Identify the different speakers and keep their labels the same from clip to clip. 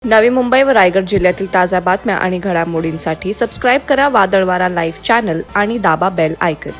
Speaker 1: नवी मुंबई व रायगड जिल्ह्यातील ताज्या बातम्या आणि घडामोडींसाठी सबस्क्राईब करा वादळवारा लाईव्ह चॅनल आणि दाबा बेल आयकॉन।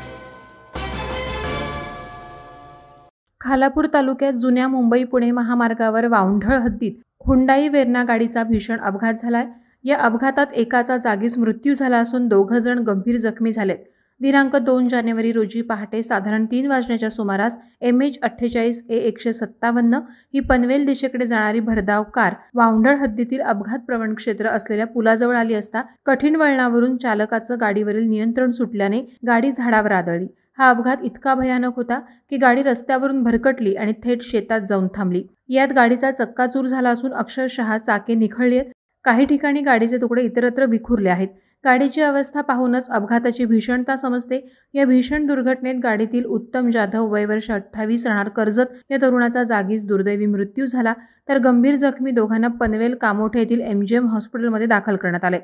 Speaker 2: खालापूर तालुक्यात जुन्या मुंबई पुणे महामार्गावर वावंढळ हद्दीत हुंडाई वेर्ना गाडीचा भीषण अपघात झालाय। या अपघातात एकाचा जागीच मृत्यू झाला असून 2 जण गंभीर जखमी झालेत। दिनांक 2 जानेवारी रोजी पहाटे साधारण 3 वाजण्याच्या सुमारास MH48A157 ही पनवेल दिशेकडे जाणारी भरधाव कार वावंढळ हद्दीतील अपघात प्रवण क्षेत्र असलेल्या पुलाजवळ आली असता कठीण वळणावरून चालकाचं गाडीवरील नियंत्रण सुटल्याने गाडी झाडावर आदळली। हा अपघात इतका भयानक होता की गाडी रस्त्यावरून भरकटली आणि थेट शेतात जाऊन थांबली। यात गाडीचा चक्काचूर झाला असून अक्षरशः चाके निखळली आहेत। काही ठिकाणी गाडीचे तुकडे इतरत्र विखुरले आहेत। गाडीची अवस्था पाहूनच अपघाताची भीषणता समजते। या भीषण दुर्घटनेत गाडीतील उत्तम जाधव वय वर्ष 28 राहणार कर्जत या तरुणाचा जागीच दुर्दैवी मृत्यू झाला, तर गंभीर जखमी दोघांना पनवेल कामोठे येथील MGM हॉस्पिटलमध्ये दाखल करण्यात आले।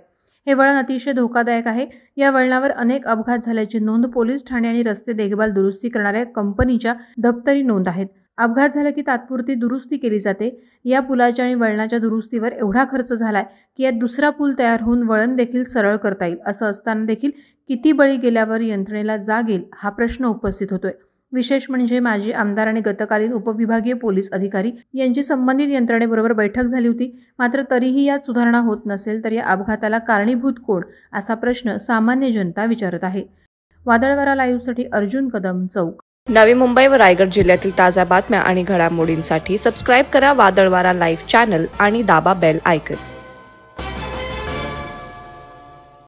Speaker 2: हे वळण अतिशय धोकादायक आहे। या वळणावर अनेक अपघात झाल्याची नोंद पोलीस ठाणे आणि रस्ते देखभाल दुरुस्ती करणाऱ्या कंपनीच्या दप्तरी नोंद आहेत। अपघात झाला की तात्पुरती दुरुस्ती केली जाते। या पुलाच्या आणि वळणाच्या दुरुस्तीवर एवढा खर्च झालाय की यात दुसरा पूल तयार होऊन वळण देखील सरळ करता येईल। असं असताना देखील किती बळी गेल्यावर यंत्रणेला जाग येईल हा प्रश्न उपस्थित होतोय। विशेष म्हणजे माजी आमदार आणि गतकालीन उपविभागीय पोलीस अधिकारी यांची संबंधित यंत्रणेबरोबर बैठक झाली होती, मात्र तरीही यात सुधारणा होत नसेल तर या अपघाताला कारणीभूत कोण असा प्रश्न सामान्य जनता विचारत आहे। वादळवारा लाईव्हसाठी अर्जुन कदम, चौक।
Speaker 1: नवी मुंबई व रायगड जिल्ह्यातील ताज्या बातम्या आणि घडामोडींसाठी सबस्क्राईब करा वादळवारा लाईव्ह चॅनल आणि दाबा बेल आयकॉन।